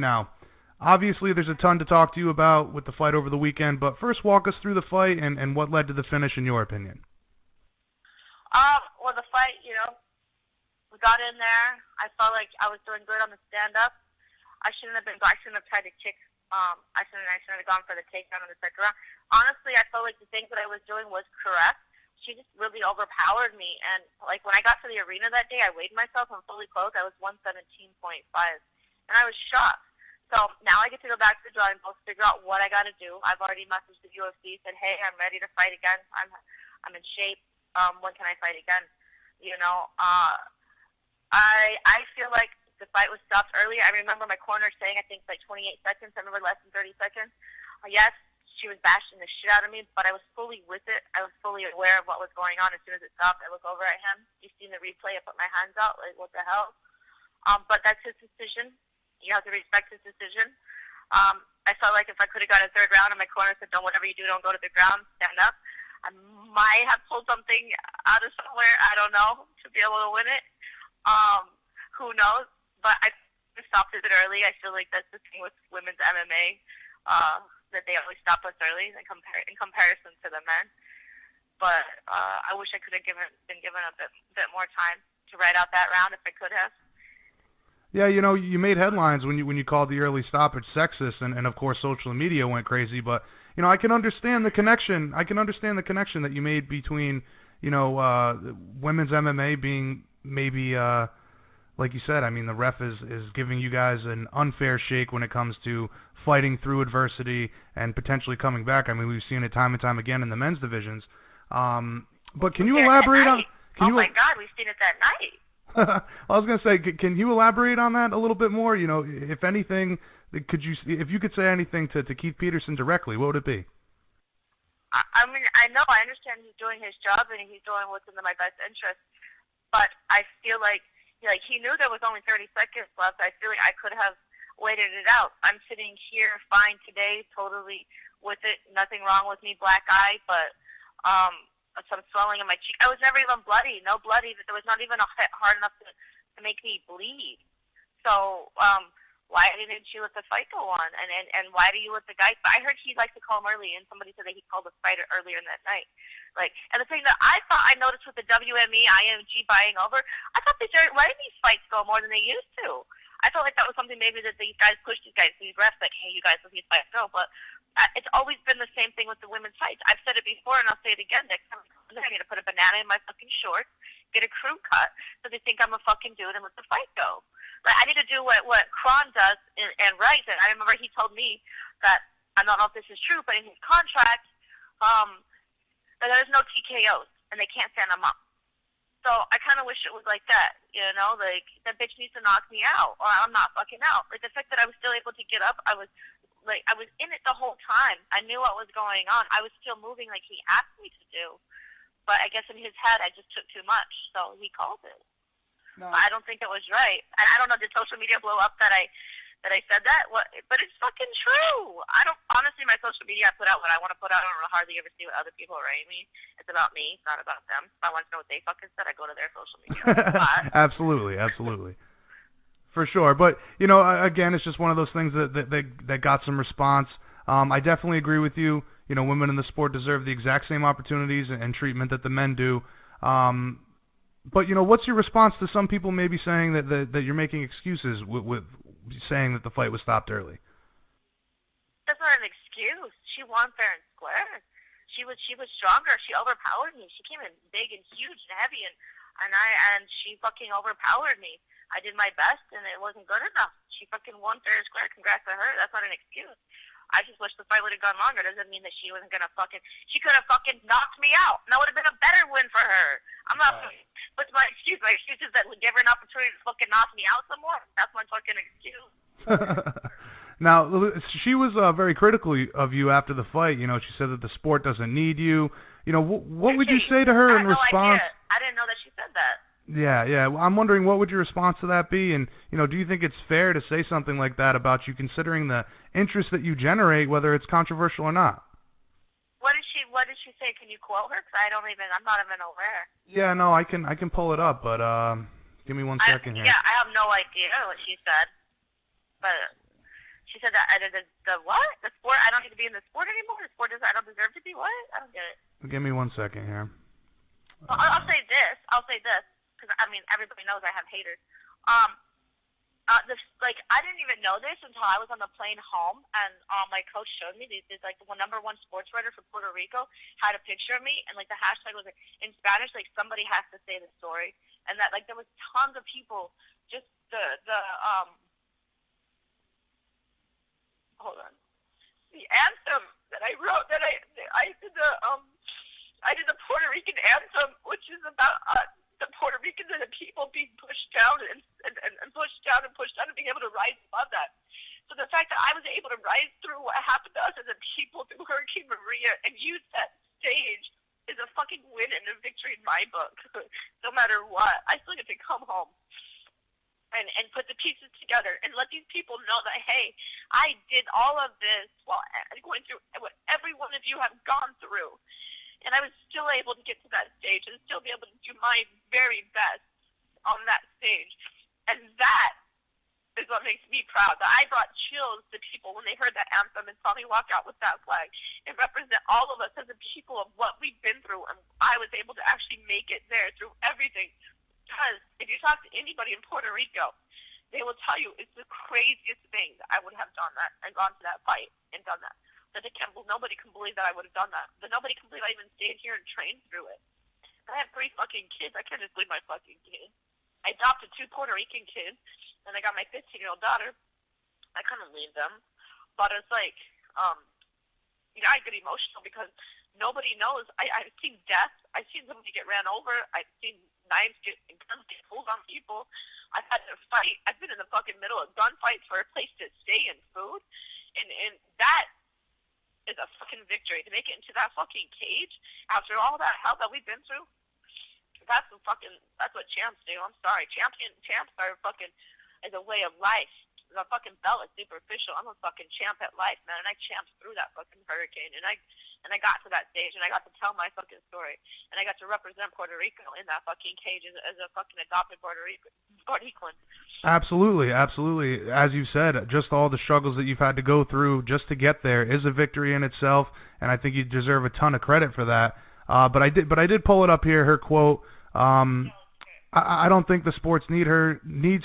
Now, obviously there's a ton to talk to you about with the fight over the weekend, but first walk us through the fight and what led to the finish in your opinion. Well, the fight, we got in there. I felt like I was doing good on the stand-up. I shouldn't have tried to kick. I shouldn't have gone for the takedown, and etc. Honestly, I felt like the things that I was doing was correct. She just really overpowered me, and like when I got to the arena that day, I weighed myself. I'm fully clothed. I was 117.5, and I was shocked. So now I get to go back to the drawing board, figure out what I got to do. I've already messaged the UFC, said, hey, I'm ready to fight again. I'm in shape. When can I fight again? I feel like the fight was stopped early. I remember my corner saying, I think, like 28 seconds. I remember less than 30 seconds. Yes, she was bashing the shit out of me, but I was fully with it. I was fully aware of what was going on. As soon as it stopped, I look over at him. You've seen the replay. I put my hands out. Like, what the hell? But that's his decision. You have to respect his decision. I felt like if I could have got a third round and my corner said, don't, whatever you do, don't go to the ground, stand up, I might have pulled something out of somewhere, I don't know, to be able to win it. Who knows? But I stopped it early. I feel like that's the thing with women's MMA, that they always stop us early in comparison to the men. But I wish I could have been given a bit more time to ride out that round if I could have. Yeah, you made headlines when you called the early stoppage sexist, and of course social media went crazy. But I can understand the connection. I can understand the connection that you made between women's MMA being maybe like you said. I mean, the ref is giving you guys an unfair shake when it comes to fighting through adversity and potentially coming back. I mean, we've seen it time and time again in the men's divisions. But can you elaborate on? My God, we've seen it that night. I was gonna say, can you elaborate on that a little bit more? If anything, if you could say anything to Keith Peterson directly, what would it be? I mean, I know, I understand he's doing his job and he's doing what's in my best interest, but I feel like he knew there was only 30 seconds left. I feel like I could have waited it out. I'm sitting here fine today, totally with it, nothing wrong with me, black eye, but some swelling in my cheek. I was never even bloody, no bloody. There was not even a hit hard enough to make me bleed. So why didn't you let the fight go on? And why do you let the guy? I heard he liked to call him early, and somebody said that he called the fighter earlier in that night. And the thing that I thought I noticed with the WME, IMG buying over, I thought they started letting these fights go more than they used to. I felt like that was something maybe that these guys pushed these refs, like, hey, you guys let these fights go. But it's always been the same thing with the women's fights. I've said it before, and I'll say it again. Next time I need to put a banana in my fucking shorts, get a crew cut, so they think I'm a fucking dude, and let the fight go. I need to do what Kron does and Wright. And I remember he told me that, I don't know if this is true, but in his contract, that there's no TKOs, and they can't stand them up. So I kind of wish it was like that, that bitch needs to knock me out, or I'm not fucking out. The fact that I was still able to get up, I was in it the whole time. I knew what was going on. I was still moving like he asked me to do. But I guess in his head, I just took too much, so he called it. No. I don't think it was right. And I don't know, did social media blow up that I said that? But it's fucking true. Honestly, my social media, I put out what I want to put out. I don't hardly ever see what other people write me. It's about me. It's not about them. If I want to know what they fucking said, I go to their social media. Absolutely. For sure. But, again, it's just one of those things that got some response. I definitely agree with you. Women in the sport deserve the exact same opportunities and treatment that the men do. But, what's your response to some people maybe saying that you're making excuses with saying that the fight was stopped early? That's not an excuse. She won fair and square. She was stronger. She overpowered me. She came in big and huge and heavy, and she fucking overpowered me. I did my best, and it wasn't good enough. She fucking won fair and square. Congrats to her. That's not an excuse. I just wish the fight would have gone longer. Doesn't mean that she wasn't gonna she could have fucking knocked me out. And that would have been a better win for her. I'm not. What's my excuse? My excuse is that we give her an opportunity to fucking knock me out some more. That's my fucking excuse. Now, she was very critical of you after the fight. She said that the sport doesn't need you. What would you say to her in response? I didn't know that she said that. Yeah. I'm wondering, what would your response to that be? And, do you think it's fair to say something like that about you, considering the interest that you generate, whether it's controversial or not? What did she say? Can you quote her? Because I'm not even aware. Yeah, no, I can pull it up, but give me 1 second here. Yeah, I have no idea what she said. But He said that the what? The sport? I don't need to be in the sport anymore. The sport I don't deserve to be. What? I don't get it. Give me 1 second here. Well, I'll say this. Because I mean everybody knows I have haters. I didn't even know this until I was on the plane home, and my coach showed me these like the #1 sports writer for Puerto Rico had a picture of me, and like the hashtag was like, in Spanish, like somebody has to say the story, and that like there was tons of people. Just the hold on, the anthem that I wrote, that I did the Puerto Rican anthem, which is about the Puerto Ricans and the people being pushed down and pushed down and pushed down and being able to rise above that. So the fact that I was able to rise through what happened to us as a people through Hurricane Maria and use that stage is a fucking win and a victory in my book. No matter what, I still get to come home and put the pieces together and let these people know that, hey, I did all of this while going through what every one of you have gone through. And I was still able to get to that stage and still be able to do my very best on that stage. And that is what makes me proud, that I brought chills to people when they heard that anthem and saw me walk out with that flag and represent all of us as a people of what we've been through. And I was able to actually make it there through everything. Because if you talk to anybody in Puerto Rico, they will tell you it's the craziest thing that I would have done that and gone to that fight and done that. That nobody can believe that I would have done that. That nobody can believe I even stayed here and trained through it. And I have 3 fucking kids. I can't just leave my fucking kids. I adopted 2 Puerto Rican kids, and I got my 15-year-old daughter. I couldn't leave them. But it's like, I get emotional because nobody knows. I've seen death. I've seen somebody get ran over. I've seen knives and guns get pulled on people. I've had to fight. I've been in the fucking middle of gunfights for a place to stay and food. And that is a fucking victory. To make it into that fucking cage after all that hell that we've been through, that's what champs do. I'm sorry. Champs are fucking is a way of life. The fucking belt is superficial. I'm a fucking champ at life, man, and I champed through that fucking hurricane, and I got to that stage, and I got to tell my fucking story, and I got to represent Puerto Rico in that fucking cage as a fucking adopted Puerto Rican. Absolutely. As you said, just all the struggles that you've had to go through just to get there is a victory in itself, and I think you deserve a ton of credit for that. But I did pull it up here. Her quote. I don't think the sports needs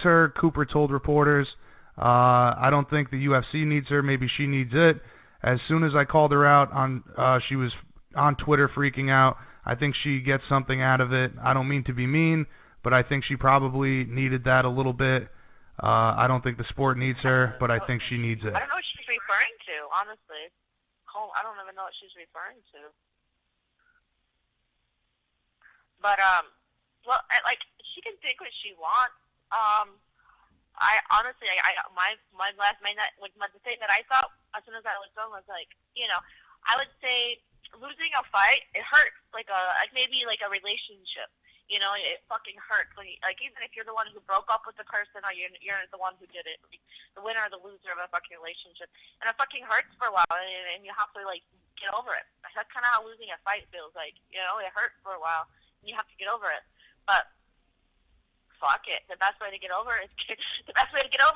her. Cooper told reporters. I don't think the UFC needs her. Maybe she needs it. As soon as I called her out she was on Twitter freaking out. I think she gets something out of it. I don't mean to be mean, but I think she probably needed that a little bit. I don't think the sport needs her, but I think she needs it. I don't know what she's referring to, honestly. I don't even know what she's referring to. But, she can think what she wants. I honestly, the thing that I thought as soon as I was done was like, I would say losing a fight, it hurts like maybe a relationship. It fucking hurts when even if you're the one who broke up with the person or you're the one who did it, the winner or the loser of a fucking relationship, and it fucking hurts for a while, and you have to get over it. That's kind of how losing a fight feels like. It hurts for a while, and you have to get over it, but. Fuck it. The best way to get over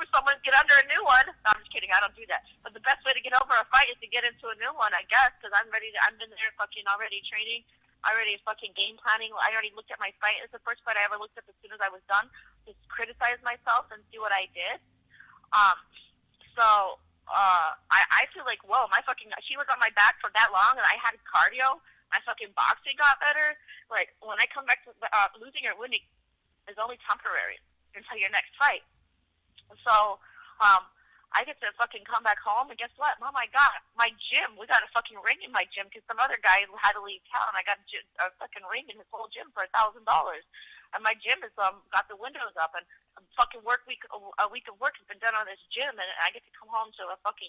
someone is get under a new one. No, I'm just kidding. I don't do that. But the best way to get over a fight is to get into a new one, I guess, because I've been there fucking already training, already fucking game planning. I already looked at my fight. It's the first fight I ever looked at as soon as I was done, just criticize myself and see what I did. I feel like, whoa, she was on my back for that long, and I had cardio. My fucking boxing got better. Like, when I come back to losing or winning, is only temporary until your next fight. So, I get to fucking come back home, and guess what? Oh my God, my gym, we got a fucking ring in my gym because some other guy had to leave town. I got a fucking ring in his whole gym for $1,000. And my gym is got the windows up, and a fucking a week of work has been done on this gym, and I get to come home to a fucking